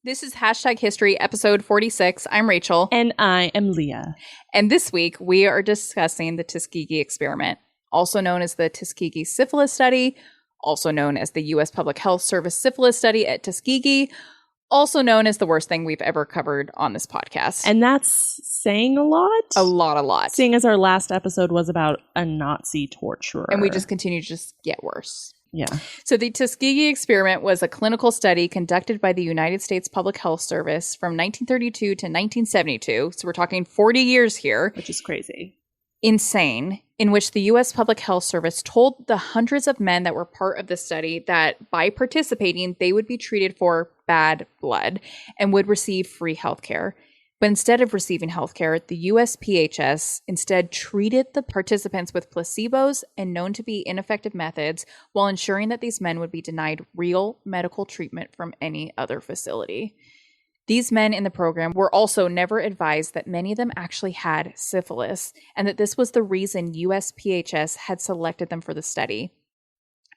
This is Hashtag History, episode 46. I'm Rachel. And I am Leah. And this week, we are discussing the Tuskegee Experiment, also known as the Tuskegee Syphilis Study, also known as the U.S. Public Health Service Syphilis Study at Tuskegee, also known as the worst thing we've ever covered on this podcast. And that's saying a lot? A lot. Seeing as our last episode was about a Nazi torturer. And we just continue to just get worse. Yeah. So the Tuskegee Experiment was a clinical study conducted by the United States Public Health Service from 1932 to 1972. So we're talking 40 years here. Which is crazy. Insane. In which the U.S. Public Health Service told the hundreds of men that were part of the study that by participating, they would be treated for bad blood and would receive free health care. But instead of receiving healthcare, the USPHS instead treated the participants with placebos and known to be ineffective methods while ensuring that these men would be denied real medical treatment from any other facility. These men in the program were also never advised that many of them actually had syphilis and that this was the reason USPHS had selected them for the study.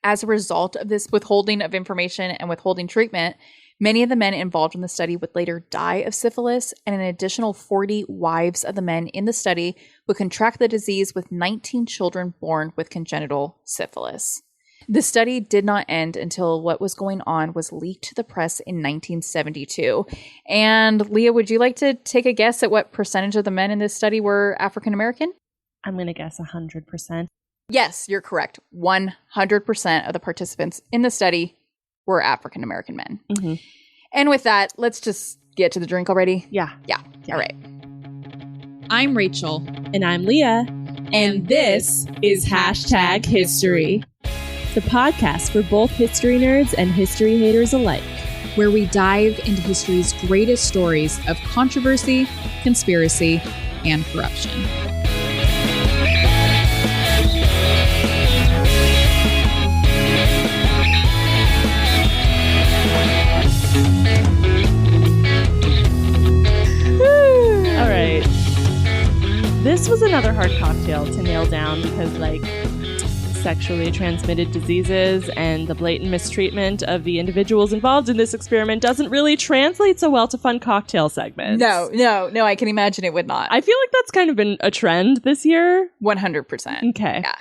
As a result of this withholding of information and withholding treatment, many of the men involved in the study would later die of syphilis, and an additional 40 wives of the men in the study would contract the disease, with 19 children born with congenital syphilis. The study did not end until what was going on was leaked to the press in 1972. And Leah, would you like to take a guess at what percentage of the men in this study were African American? I'm going to guess 100%. Yes, you're correct. 100% of the participants in the study were African American men. Mm-hmm. And with that, let's just get to the drink already. Yeah. All right. I'm Rachel. And I'm Leah. And this is Hashtag History, the podcast for both history nerds and history haters alike, where we dive into history's greatest stories of controversy, conspiracy, and corruption. All right. This was another hard cocktail to nail down because, sexually transmitted diseases and the blatant mistreatment of the individuals involved in this experiment doesn't really translate so well to fun cocktail segments. No, I can imagine it would not. I feel like that's kind of been a trend this year. 100%. Okay. Yeah.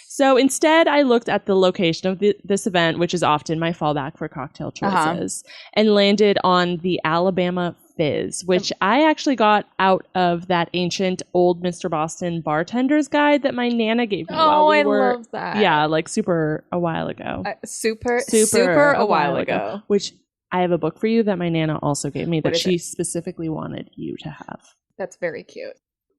So instead, I looked at the location of this event, which is often my fallback for cocktail choices, and landed on the Alabama Fizz, which I actually got out of that ancient old Mr. Boston bartender's guide that my Nana gave me while we were... love that. Yeah, super a while ago. Super a while ago. Which I have a book for you that my Nana also gave me that she specifically wanted you to have. That's very cute.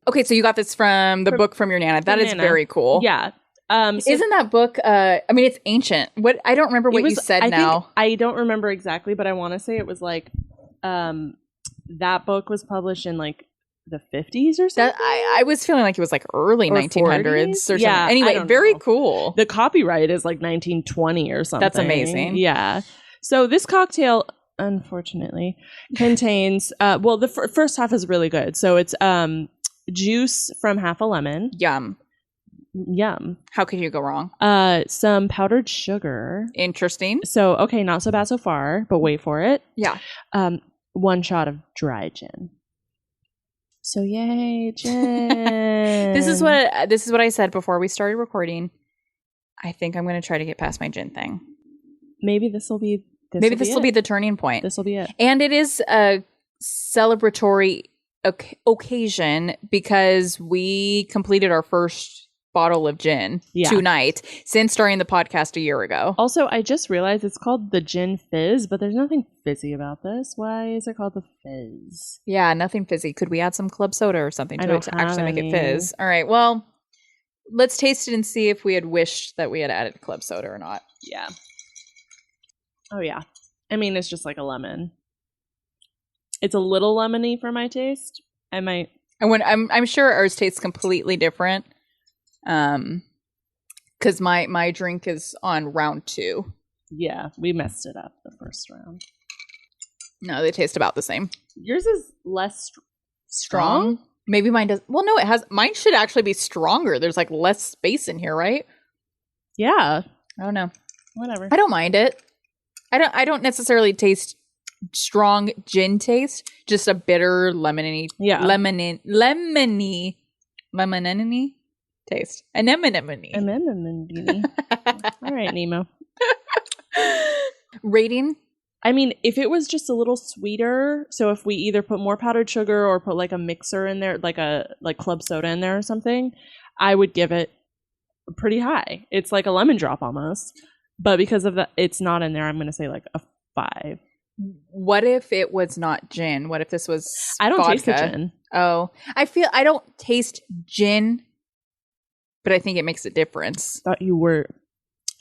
Okay, so you got this from the book from your Nana. That is very cool. Yeah. Isn't that book, it's ancient. What I don't remember what you said now. I don't remember exactly, but I want to say it was that book was published in the 50s or something. I was feeling like it was early 1900s 40s? Or something. Yeah, anyway, very cool. The copyright is 1920 or something. That's amazing. Yeah. So this cocktail, unfortunately, contains, the first half is really good. So it's juice from half a lemon. Yum. How could you go wrong? Some powdered sugar. Interesting. So, okay, not so bad so far, but wait for it. Yeah. 1 shot of dry gin. So yay, gin. This is what I said before we started recording. I think I'm going to try to get past my gin thing. Maybe this will be the turning point. This will be it. And it is a celebratory occasion because we completed our first bottle of gin tonight since starting the podcast a year ago. Also, I just realized it's called the Gin Fizz, but there's nothing fizzy about this. Why is it called the Fizz? Yeah, nothing fizzy. Could we add some club soda or something to it to actually make it fizz? All right, well, let's taste it and see if we had wished that we had added club soda or not. Yeah. Oh, yeah. I mean, it's just like a lemon. It's a little lemony for my taste. I'm sure ours tastes completely different. Because my drink is on round 2. Yeah, we messed it up the first round. No, they taste about the same. Yours is less strong? Maybe mine does. Well, no, it has. Mine should actually be stronger. There's less space in here, right? Yeah. I don't know. Whatever. I don't mind it. I don't necessarily taste strong gin taste, just a bitter lemony taste. Anemone. All right, Nemo. Rating? I mean, if it was just a little sweeter, so if we either put more powdered sugar or put like a mixer in there, like club soda in there or something, I would give it pretty high. It's like a lemon drop almost. But because of that, it's not in there, I'm going to say like a 5. What if it was not gin? What if this was I don't vodka? taste the gin. Oh, I don't taste gin, but I think it makes a difference. Thought you were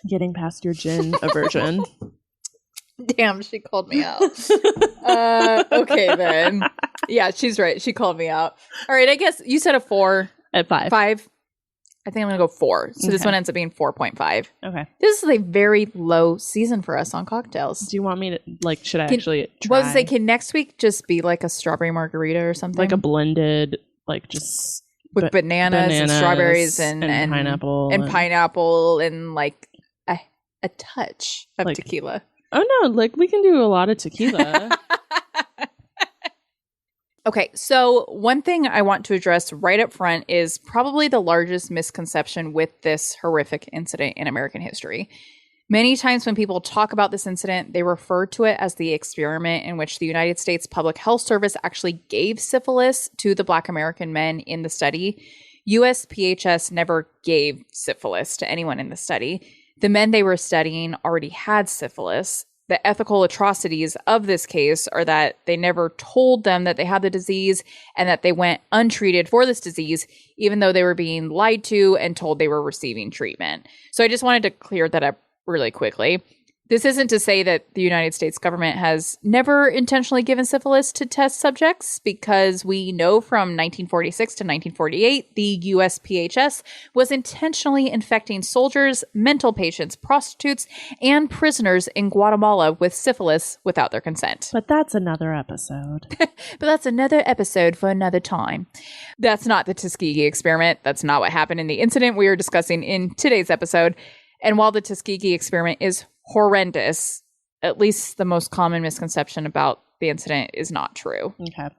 getting past your gin aversion. Damn, she called me out. Okay, then. Yeah, she's right. She called me out. All right, I guess you said a 4. At 5. 5. I think I'm going to go 4. So this one ends up being 4.5. Okay. This is a very low season for us on cocktails. Do you want me to, like, should I actually try? Well, I was say, can next week just be like a strawberry margarita or something? Like a blended, like just... With bananas and strawberries and pineapple. And pineapple and like a touch of like, tequila. Oh, no. Like, we can do a lot of tequila. Okay, so one thing I want to address right up front is probably the largest misconception with this horrific incident in American history. Many times when people talk about this incident, they refer to it as the experiment in which the United States Public Health Service actually gave syphilis to the Black American men in the study. USPHS never gave syphilis to anyone in the study. The men they were studying already had syphilis. The ethical atrocities of this case are that they never told them that they had the disease and that they went untreated for this disease, even though they were being lied to and told they were receiving treatment. So I just wanted to clear that up really quickly. This isn't to say that the United States government has never intentionally given syphilis to test subjects, because we know from 1946 to 1948, the USPHS was intentionally infecting soldiers, mental patients, prostitutes, and prisoners in Guatemala with syphilis without their consent. But that's another episode. But that's another episode for another time. That's not the Tuskegee Experiment. That's not what happened in the incident we are discussing in today's episode. And while the Tuskegee Experiment is horrendous, at least the most common misconception about the incident is not true. Okay.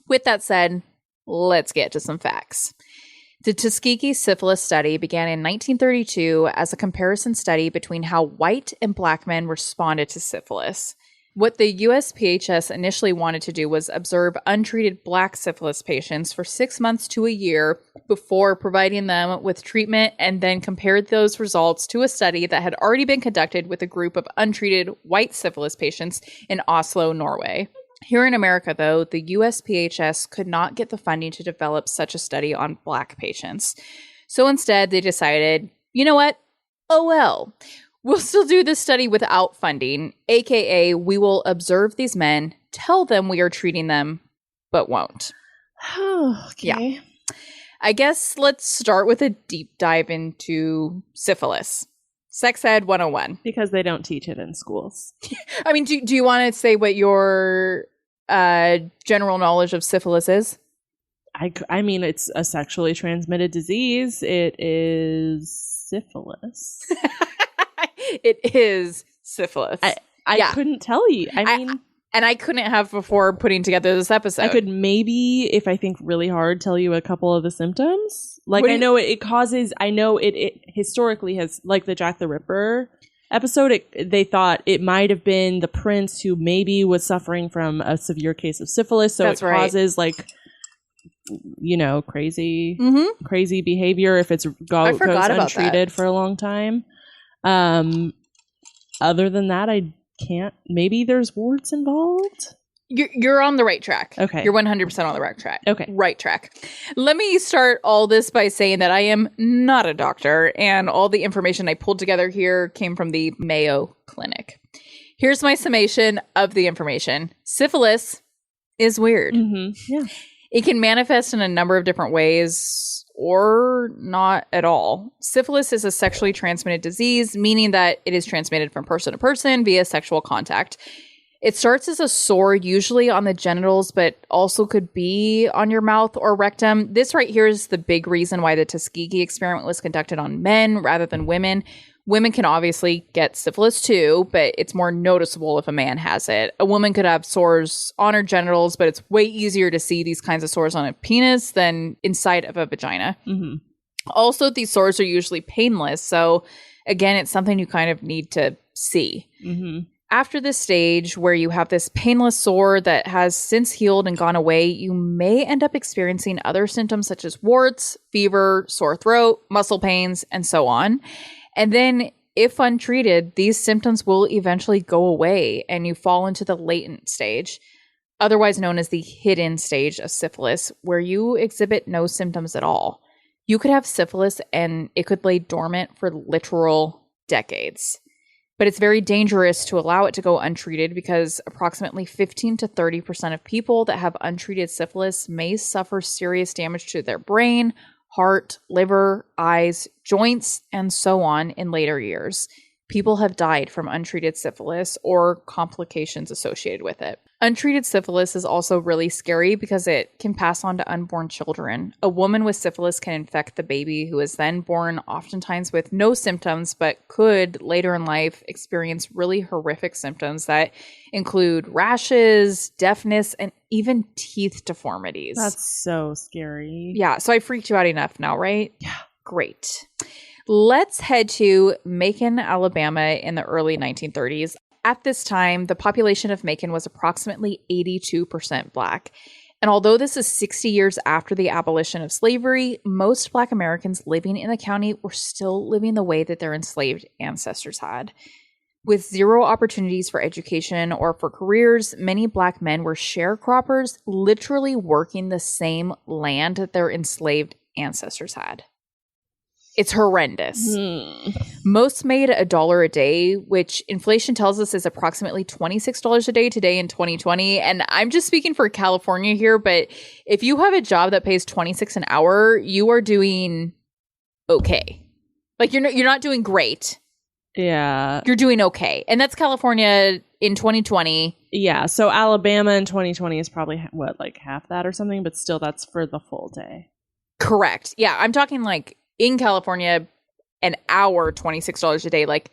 With that said, let's get to some facts. The Tuskegee syphilis study began in 1932 as a comparison study between how white and black men responded to syphilis. What the USPHS initially wanted to do was observe untreated black syphilis patients for 6 months to a year before providing them with treatment, and then compared those results to a study that had already been conducted with a group of untreated white syphilis patients in Oslo, Norway. Here in America, though, the USPHS could not get the funding to develop such a study on black patients. So instead, they decided, you know what? Oh well. We'll still do this study without funding, aka we will observe these men, tell them we are treating them, but won't. Okay. Yeah. I guess let's start with a deep dive into syphilis. Sex Ed 101. Because they don't teach it in schools. I mean, do you want to say what your general knowledge of syphilis is? I mean, it's a sexually transmitted disease. It is syphilis. It is syphilis. I couldn't tell you. I couldn't have before putting together this episode. I could maybe, if I think really hard, tell you a couple of the symptoms. Like, I know it causes, I know it historically has, like the Jack the Ripper episode, they thought it might have been the prince who maybe was suffering from a severe case of syphilis. So it causes, like, you know, crazy behavior if it's goes untreated for a long time. Other than that, I can't. Maybe there's warts involved. You're on the right track. Okay. You're 100% on the right track. Okay. Right track. Let me start all this by saying that I am not a doctor, and all the information I pulled together here came from the Mayo Clinic. Here's my summation of the information. Syphilis is weird. Mm-hmm. Yeah. It can manifest in a number of different ways or not at all. Syphilis is a sexually transmitted disease, meaning that it is transmitted from person to person via sexual contact. It starts as a sore, usually on the genitals, but also could be on your mouth or rectum. This right here is the big reason why the Tuskegee experiment was conducted on men rather than women. Women can obviously get syphilis too, but it's more noticeable if a man has it. A woman could have sores on her genitals, but it's way easier to see these kinds of sores on a penis than inside of a vagina. Mm-hmm. Also, these sores are usually painless. So again, it's something you kind of need to see. Mm-hmm. After this stage where you have this painless sore that has since healed and gone away, you may end up experiencing other symptoms such as warts, fever, sore throat, muscle pains, and so on. And then if untreated, these symptoms will eventually go away and you fall into the latent stage, otherwise known as the hidden stage of syphilis, where you exhibit no symptoms at all. You could have syphilis and it could lay dormant for literal decades. But it's very dangerous to allow it to go untreated because approximately 15 to 30% of people that have untreated syphilis may suffer serious damage to their brain, heart, liver, eyes, joints, and so on in later years. People have died from untreated syphilis or complications associated with it. Untreated syphilis is also really scary because it can pass on to unborn children. A woman with syphilis can infect the baby who is then born, oftentimes with no symptoms, but could later in life experience really horrific symptoms that include rashes, deafness, and even teeth deformities. That's so scary. Yeah, so I freaked you out enough now, right? Yeah. Great. Let's head to Macon, Alabama in the early 1930s. At this time, the population of Macon was approximately 82% Black. And although this is 60 years after the abolition of slavery, most Black Americans living in the county were still living the way that their enslaved ancestors had. With zero opportunities for education or for careers, many Black men were sharecroppers, literally working the same land that their enslaved ancestors had. It's horrendous. Most made $1 a day, which inflation tells us is approximately $26 a day today in 2020. And I'm just speaking for California here, but if you have a job that pays $26 an hour, you are doing okay. Like you're not doing great. Yeah. You're doing okay. And that's California in 2020. Yeah. So Alabama in 2020 is probably like half that or something, but still that's for the full day. Correct. Yeah. I'm talking like in California, an hour, $26 a day. Like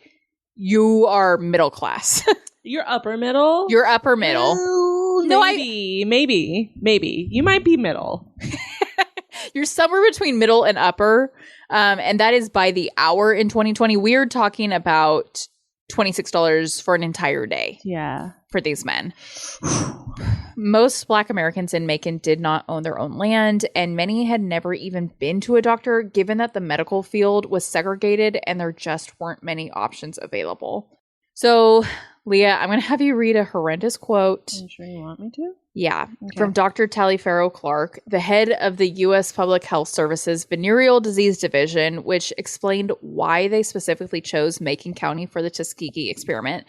you are middle class. You're upper middle? You're upper middle. Maybe. You might be middle. You're somewhere between middle and upper. And that is by the hour in 2020. We're talking about $26 for an entire day. Yeah. For these men. Most Black Americans in Macon did not own their own land, and many had never even been to a doctor, given that the medical field was segregated and there just weren't many options available. So, Leah, I'm going to have you read a horrendous quote. Are you sure you want me to? Yeah, okay. From Dr. Taliaferro Clark, the head of the U.S. Public Health Service's Venereal Disease Division, which explained why they specifically chose Macon County for the Tuskegee experiment.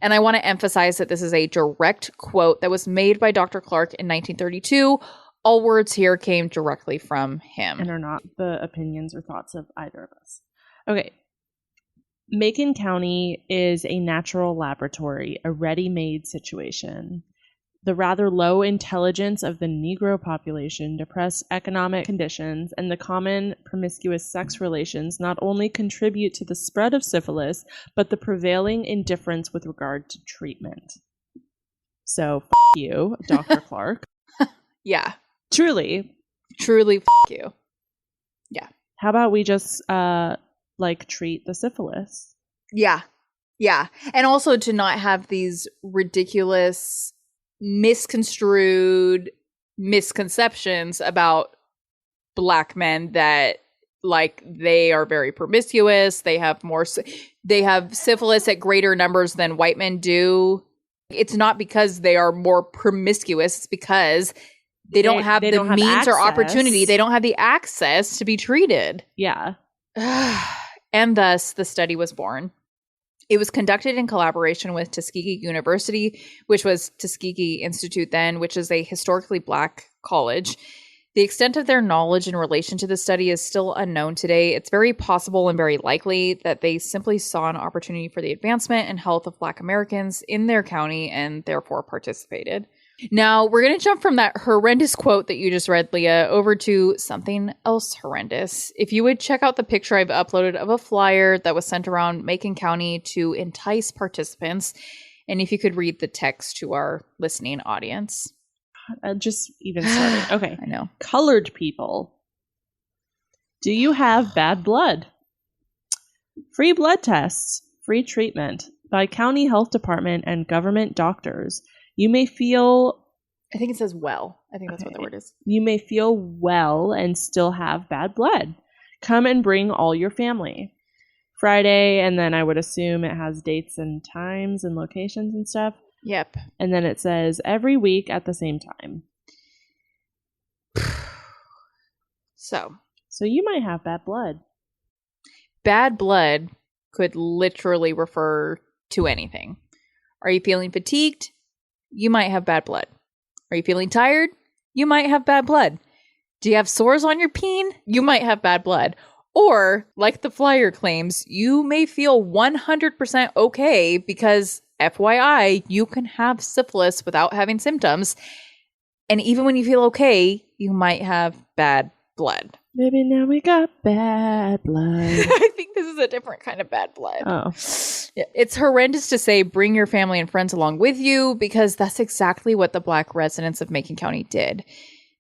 And I want to emphasize that this is a direct quote that was made by Dr. Clark in 1932. All words here came directly from him. And are not the opinions or thoughts of either of us. Okay. Macon County is a natural laboratory, a ready-made situation. The rather low intelligence of the Negro population, depressed economic conditions, and the common promiscuous sex relations not only contribute to the spread of syphilis, but the prevailing indifference with regard to treatment. So, you, Dr. Clark. Yeah. Truly, you. Yeah. How about we just, treat the syphilis? Yeah. Yeah. And also to not have these ridiculous misconstrued misconceptions about Black men that like they are very promiscuous, they have syphilis at greater numbers than white men do. It's not because they are more promiscuous, it's because they don't have the means or opportunity, they don't have the access to be treated. Yeah. And thus the study was born. It was conducted in collaboration with Tuskegee University, which was Tuskegee Institute then, which is a historically Black college. The extent of their knowledge in relation to the study is still unknown today. It's very possible and very likely that they simply saw an opportunity for the advancement and health of Black Americans in their county and therefore participated. Now, we're going to jump from that horrendous quote that you just read, Leah, over to something else horrendous. If you would check out the picture I've uploaded of a flyer that was sent around Macon County to entice participants, and if you could read the text to our listening audience. Just even started. Okay. I know. Colored people. Do you have bad blood? Free blood tests, free treatment by county health department and government doctors. You may feel... I think it says well. I think that's what the word is. You may feel well and still have bad blood. Come and bring all your family. Friday, and then I would assume it has dates and times and locations and stuff. Yep. And then it says every week at the same time. So you might have bad blood. Bad blood could literally refer to anything. Are you feeling fatigued? You might have bad blood. Are you feeling tired? You might have bad blood. Do you have sores on your peen? You might have bad blood. Or, like the flyer claims, you may feel 100% okay because, FYI, you can have syphilis without having symptoms. And even when you feel okay, you might have bad blood. Maybe now we got bad blood. I think this is a different kind of bad blood. Oh. Yeah, it's horrendous to say bring your family and friends along with you because that's exactly what the Black residents of Macon County did.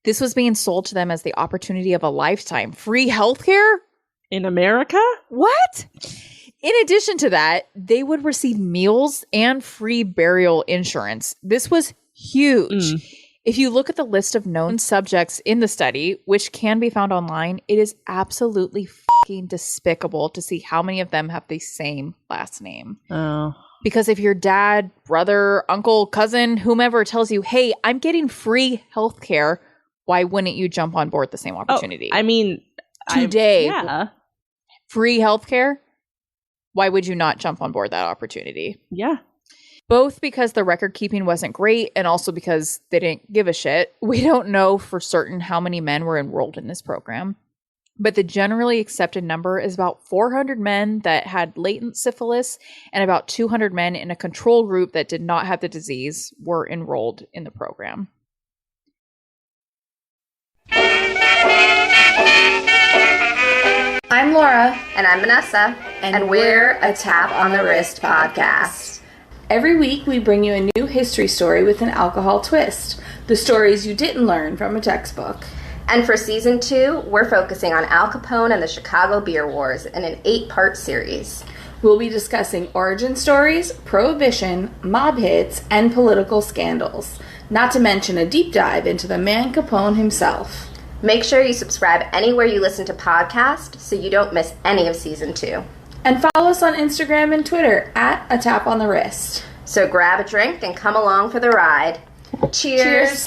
This was being sold to them as the opportunity of a lifetime. Free healthcare? In America? What? In addition to that, they would receive meals and free burial insurance. This was huge. If you look at the list of known subjects in the study, which can be found online, it is absolutely fucking despicable to see how many of them have the same last name. Oh. Because if your dad, brother, uncle, cousin, whomever tells you, hey, I'm getting free healthcare, why wouldn't you jump on board the same opportunity? Oh, I mean, today, yeah. Free healthcare, why would you not jump on board that opportunity? Yeah. Both because the record keeping wasn't great and also because they didn't give a shit. We don't know for certain how many men were enrolled in this program, but the generally accepted number is about 400 men that had latent syphilis and about 200 men in a control group that did not have the disease were enrolled in the program. I'm Laura. And I'm Vanessa. And we're a Tap on the Wrist podcast. Every week we bring you a new history story with an alcohol twist. The stories you didn't learn from a textbook. And for season 2, we're focusing on Al Capone and the Chicago Beer Wars in an 8-part series. We'll be discussing origin stories, prohibition, mob hits, and political scandals. Not to mention a deep dive into the man Capone himself. Make sure you subscribe anywhere you listen to podcasts so you don't miss any of season 2. And follow us on Instagram and Twitter at A Tap on the Wrist. So grab a drink and come along for the ride. Cheers.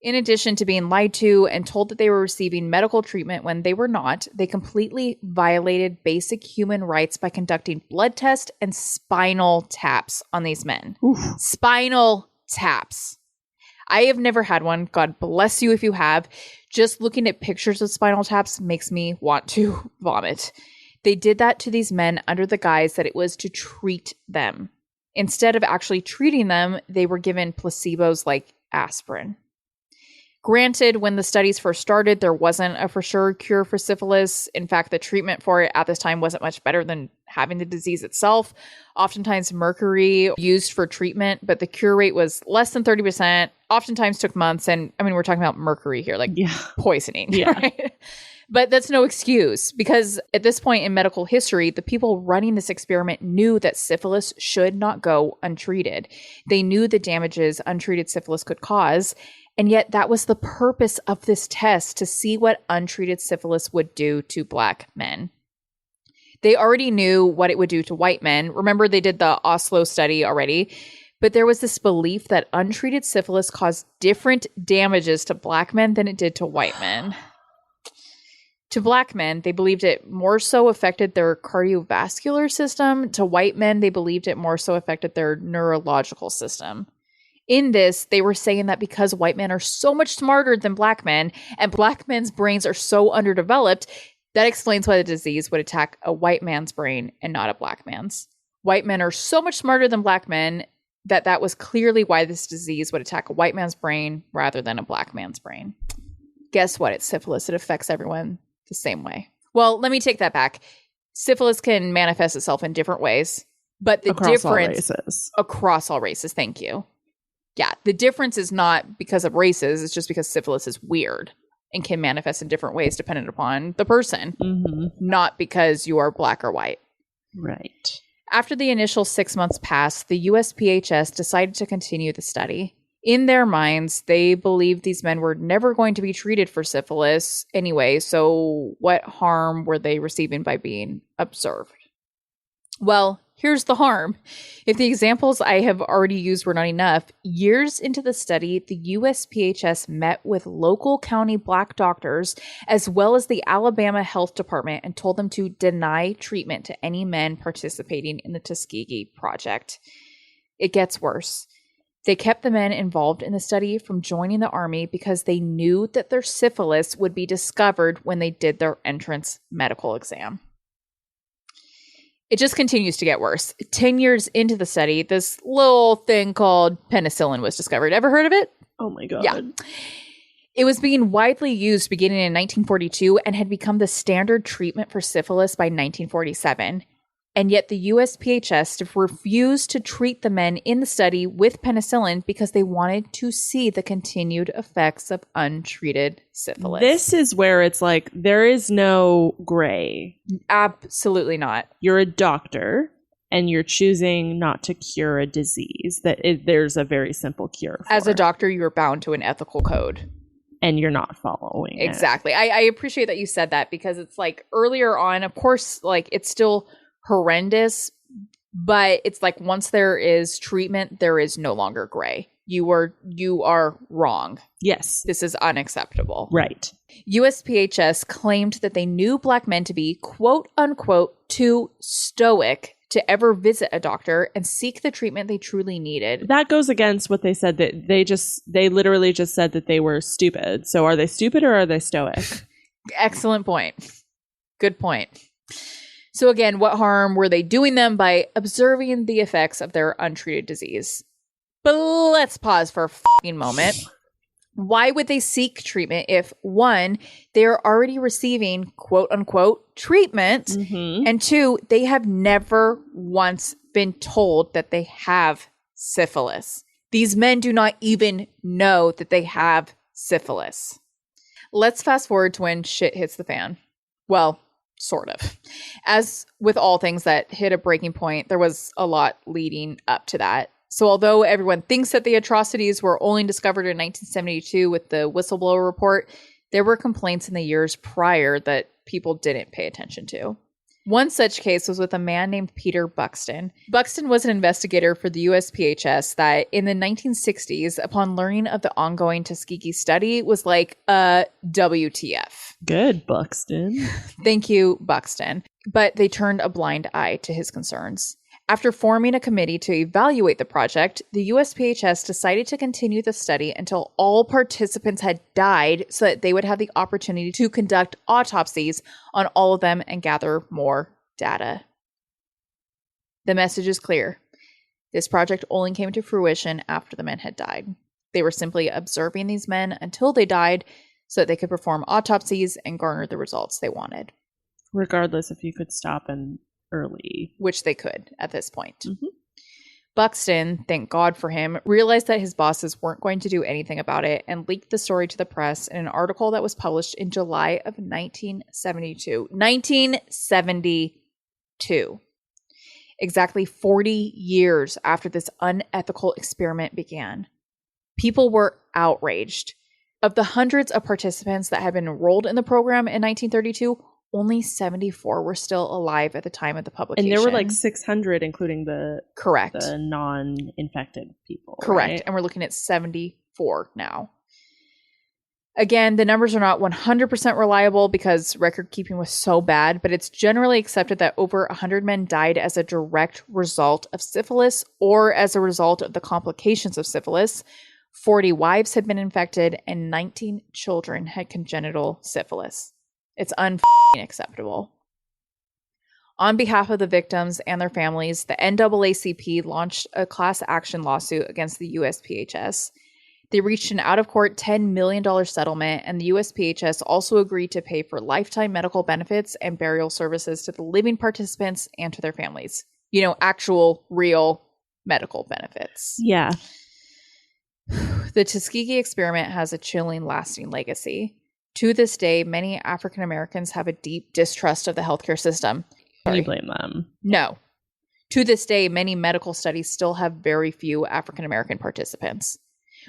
In addition to being lied to and told that they were receiving medical treatment when they were not, they completely violated basic human rights by conducting blood tests and spinal taps on these men. Oof. Spinal taps. I have never had one. God bless you if you have. Just looking at pictures of spinal taps makes me want to vomit. They did that to these men under the guise that it was to treat them. Instead of actually treating them, they were given placebos like aspirin. Granted, when the studies first started, there wasn't a for sure cure for syphilis. In fact, the treatment for it at this time wasn't much better than having the disease itself. Oftentimes mercury used for treatment, but the cure rate was less than 30%, oftentimes took months. And I mean, we're talking about mercury here, like poisoning. Yeah. Right? But that's no excuse because at this point in medical history, the people running this experiment knew that syphilis should not go untreated. They knew the damages untreated syphilis could cause. And yet that was the purpose of this test, to see what untreated syphilis would do to Black men. They already knew what it would do to white men. Remember, they did the Oslo study already. But there was this belief that untreated syphilis caused different damages to Black men than it did to white men. To Black men, they believed it more so affected their cardiovascular system. To white men, they believed it more so affected their neurological system. In this, they were saying that because white men are so much smarter than black men and black men's brains are so underdeveloped, that explains why the disease would attack a white man's brain and not a black man's. White men are so much smarter than black men that was clearly why this disease would attack a white man's brain rather than a black man's brain. Guess what? It's syphilis. It affects everyone the same way. Well, let me take that back. Syphilis can manifest itself in different ways, but the across all races. Across all races. Thank you. Yeah, the difference is not because of races. It's just because syphilis is weird and can manifest in different ways dependent upon the person, not because you are black or white. Right. After the initial 6 months passed, the USPHS decided to continue the study. In their minds, they believed these men were never going to be treated for syphilis anyway, so what harm were they receiving by being observed? Well, here's the harm. If the examples I have already used were not enough, years into the study, the USPHS met with local county black doctors as well as the Alabama Health Department and told them to deny treatment to any men participating in the Tuskegee Project. It gets worse. They kept the men involved in the study from joining the army because they knew that their syphilis would be discovered when they did their entrance medical exam. It just continues to get worse. 10 years into the study, this little thing called penicillin was discovered. Ever heard of it? Oh my God. Yeah. It was being widely used beginning in 1942 and had become the standard treatment for syphilis by 1947. And yet the USPHS refused to treat the men in the study with penicillin because they wanted to see the continued effects of untreated syphilis. This is where it's like, there is no gray. Absolutely not. You're a doctor and you're choosing not to cure a disease there's a very simple cure for. As a doctor, you're bound to an ethical code. And you're not following Exactly. I appreciate that you said that because it's like earlier on, of course, like it's still horrendous, but it's like once there is treatment, there is no longer gray. You are wrong. Yes. This is unacceptable. Right. USPHS claimed that they knew black men to be quote unquote too stoic to ever visit a doctor and seek the treatment they truly needed. That goes against what they said, that they literally just said that they were stupid. So are they stupid or are they stoic? Excellent point. Good point. So again, what harm were they doing them by observing the effects of their untreated disease? But let's pause for a fucking moment. Why would they seek treatment if, one, they're already receiving quote unquote treatment, and two, they have never once been told that they have syphilis? These men do not even know that they have syphilis. Let's fast forward to when shit hits the fan. Well, sort of. As with all things that hit a breaking point, there was a lot leading up to that. So although everyone thinks that the atrocities were only discovered in 1972 with the whistleblower report, there were complaints in the years prior that people didn't pay attention to. One such case was with a man named Peter Buxton. Buxton was an investigator for the USPHS that in the 1960s, upon learning of the ongoing Tuskegee study, was like, WTF. Good, Buxton. Thank you, Buxton. But they turned a blind eye to his concerns. After forming a committee to evaluate the project, the USPHS decided to continue the study until all participants had died so that they would have the opportunity to conduct autopsies on all of them and gather more data. The message is clear. This project only came to fruition after the men had died. They were simply observing these men until they died so that they could perform autopsies and garner the results they wanted. Regardless if you could stop and early. Which they could at this point. Buxton, thank God for him, realized that his bosses weren't going to do anything about it and leaked the story to the press in an article that was published in July of 1972. 1972. Exactly 40 years after this unethical experiment began. People were outraged. Of the hundreds of participants that had been enrolled in the program in 1932, only 74 were still alive at the time of the publication. And there were like 600, including the non-infected people. Correct. Right? And we're looking at 74 now. Again, the numbers are not 100% reliable because record keeping was so bad, but it's generally accepted that over 100 men died as a direct result of syphilis or as a result of the complications of syphilis. 40 wives had been infected and 19 children had congenital syphilis. It's unacceptable. On behalf of the victims and their families, the NAACP launched a class action lawsuit against the USPHS. They reached an out-of-court $10 million settlement, and the USPHS also agreed to pay for lifetime medical benefits and burial services to the living participants and to their families. You know, actual, real medical benefits. Yeah. The Tuskegee Experiment has a chilling, lasting legacy. To this day, many African Americans have a deep distrust of the healthcare system. Can you blame them? No. To this day, many medical studies still have very few African American participants,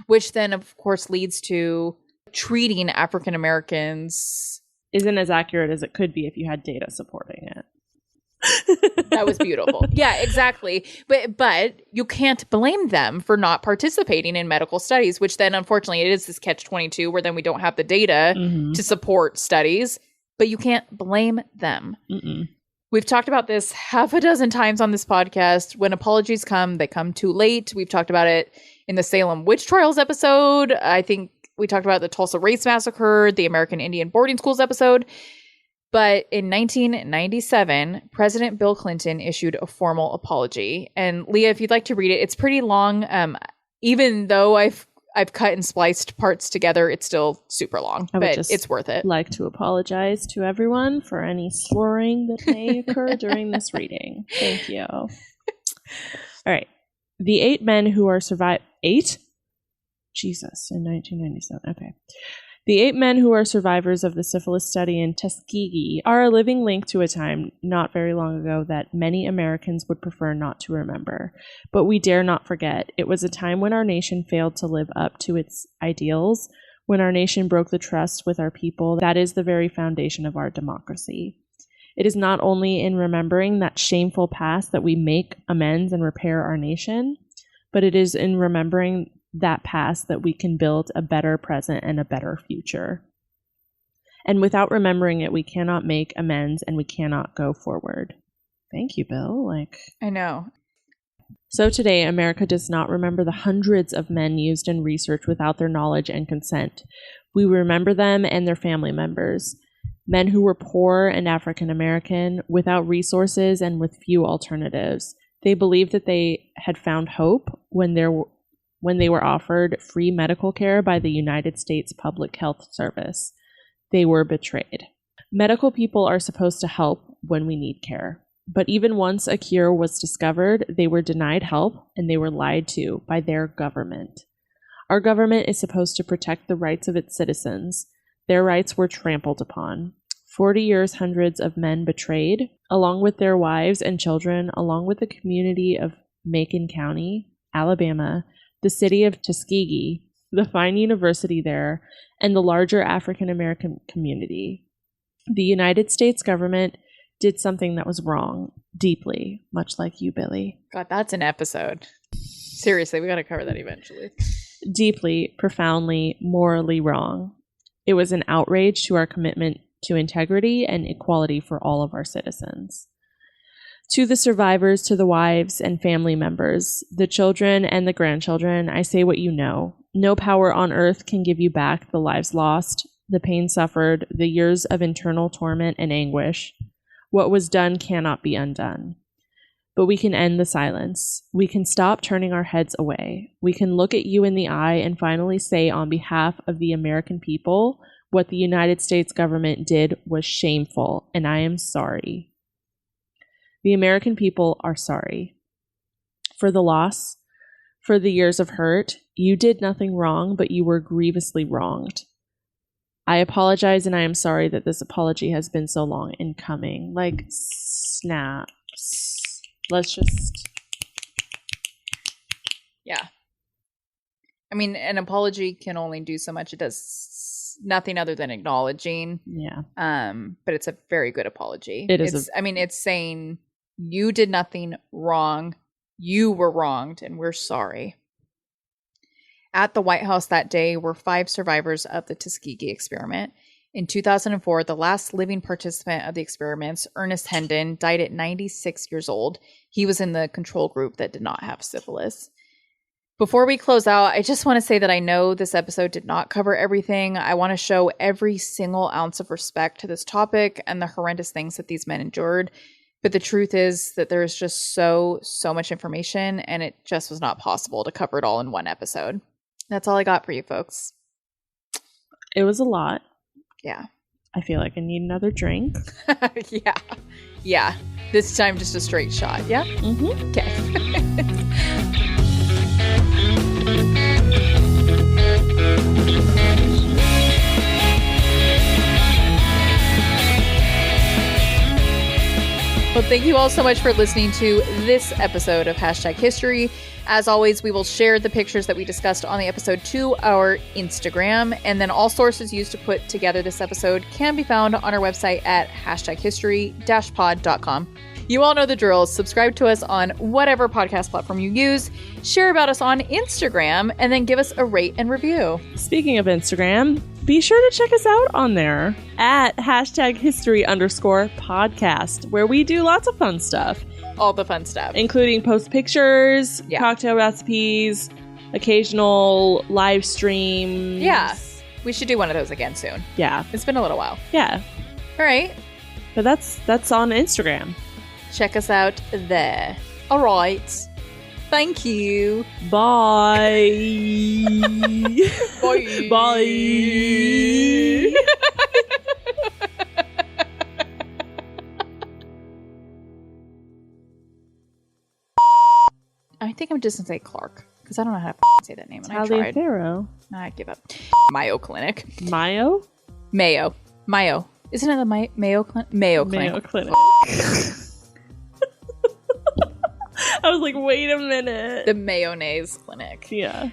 which then, of course, leads to treating African Americans isn't as accurate as it could be if you had data supporting it. That was beautiful. Yeah, exactly. But you can't blame them for not participating in medical studies, which then, unfortunately, it is this catch-22 where then we don't have the data to support studies, but you can't blame them. We've talked about this half a dozen times on this podcast. When apologies come, they come too late. We've talked about it in the Salem Witch Trials episode. I think we talked about the Tulsa Race Massacre, the American Indian Boarding Schools episode. But in 1997, President Bill Clinton issued a formal apology. And Leah, if you'd like to read it, it's pretty long. Even though I've cut and spliced parts together, it's still super long, but it's worth it. Like to apologize to everyone for any slurring that may occur during this reading. Thank you. All right. The 8 men who are survived. 8? Jesus, in 1997. Okay. The 8 men who are survivors of the syphilis study in Tuskegee are a living link to a time not very long ago that many Americans would prefer not to remember. But we dare not forget. It was a time when our nation failed to live up to its ideals, when our nation broke the trust with our people. That is the very foundation of our democracy. It is not only in remembering that shameful past that we make amends and repair our nation, but it is in remembering that past that we can build a better present and a better future. And without remembering it, we cannot make amends and we cannot go forward. Thank you, Bill. I know. So today, America does not remember the hundreds of men used in research without their knowledge and consent. We remember them and their family members, men who were poor and African American, without resources and with few alternatives. They believed that they had found hope when they were offered free medical care by the United States Public Health Service. They were betrayed. Medical people are supposed to help when we need care. But even once a cure was discovered, they were denied help and they were lied to by their government. Our government is supposed to protect the rights of its citizens. Their rights were trampled upon. 40 years, hundreds of men betrayed, along with their wives and children, along with the community of Macon County, Alabama, the city of Tuskegee, the fine university there, and the larger African American community. The United States government did something that was wrong, deeply, much like you, Billy. God, that's an episode. Seriously, we got to cover that eventually. Deeply, profoundly, morally wrong. It was an outrage to our commitment to integrity and equality for all of our citizens. To the survivors, to the wives and family members, the children and the grandchildren, I say what you know. No power on earth can give you back the lives lost, the pain suffered, the years of internal torment and anguish. What was done cannot be undone. But we can end the silence. We can stop turning our heads away. We can look at you in the eye and finally say on behalf of the American people, what the United States government did was shameful, and I am sorry. The American people are sorry. For the loss, for the years of hurt, you did nothing wrong, but you were grievously wronged. I apologize, and I am sorry that this apology has been so long in coming. Snaps. Let's just... Yeah. I mean, an apology can only do so much. It does nothing other than acknowledging. Yeah. But it's a very good apology. It's saying you did nothing wrong. You were wronged, and we're sorry. At the White House that day were 5 survivors of the Tuskegee Experiment. In 2004, the last living participant of the experiments, Ernest Hendon, died at 96 years old. He was in the control group that did not have syphilis. Before we close out, I just want to say that I know this episode did not cover everything. I want to show every single ounce of respect to this topic and the horrendous things that these men endured. But the truth is that there is just so much information, and it just was not possible to cover it all in one episode. That's all I got for you folks. It was a lot. Yeah. I feel like I need another drink. Yeah. This time just a straight shot. Yeah? Mm-hmm. Okay. Well, thank you all so much for listening to this episode of Hashtag History. As always, we will share the pictures that we discussed on the episode to our Instagram, and then all sources used to put together this episode can be found on our website at hashtaghistory-pod.com. You all know the drill. Subscribe to us on whatever podcast platform you use, share about us on Instagram, and then give us a rate and review. Speaking of Instagram, be sure to check us out on there at #history_podcast, where we do lots of fun stuff. All the fun stuff. Including post pictures, cocktail recipes, occasional live streams. Yeah. We should do one of those again soon. Yeah. It's been a little while. Yeah. All right. But that's on Instagram. Check us out there. All right. Thank you. Bye. Bye. Bye. I think I'm just going to say Clark, because I don't know how to say that name, and I tried. Pharaoh. I give up. Mayo Clinic. Mayo? Mayo. Isn't it the Mayo Clinic? Mayo Clinic. Mayo Clinic. I was like, wait a minute. The Mayonnaise Clinic. Yeah.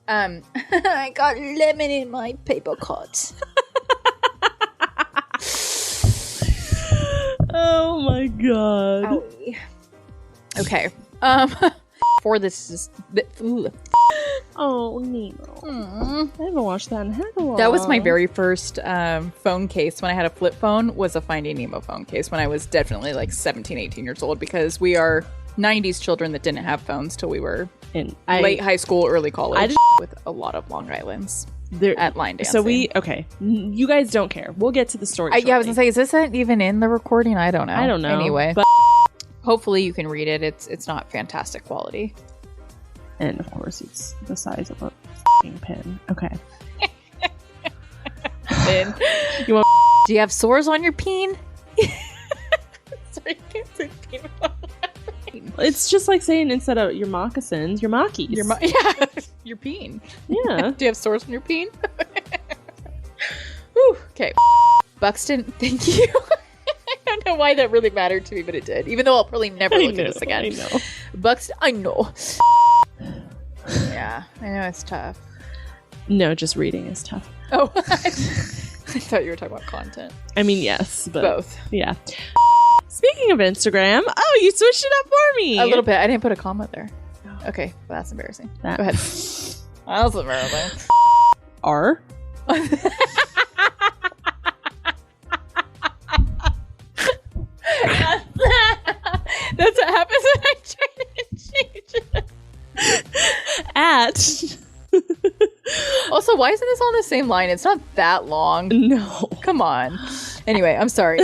I got lemon in my paper cut. Oh my god. Owie. Okay. For this is... Oh, Nemo. I haven't watched that in heck a while. That was my very first phone case when I had a flip phone, was a Finding Nemo phone case when I was definitely like 17, 18 years old, because we are 90s children that didn't have phones till we were in late high school, early college, with a lot of Long Islands at line dancing. So you guys don't care. We'll get to the story shortly. I was going to say, is this even in the recording? I don't know. Anyway. But hopefully you can read it. It's not fantastic quality. And of course, it's the size of a pin. Okay. Pin. Do you have sores on your peen? Sorry, I can't say peen. It's just like saying instead of your moccasins, your mockies. Your peen. Yeah. Do you have sores on your peen? Whew. Okay. Buxton, thank you. I don't know why that really mattered to me, but it did. Even though I'll probably never look at this again. I know. Buxton, I know. Yeah, I know it's tough. No, just reading is tough. Oh, I thought you were talking about content. I mean, yes, but both. Yeah. Speaking of Instagram, you switched it up for me. A little bit. I didn't put a comma there. Okay, well, that's embarrassing. Go ahead. That's embarrassing. R. That's what happens when I try to change it. At. Also, why isn't this on the same line? It's not that long. No. Come on. Anyway, I'm sorry.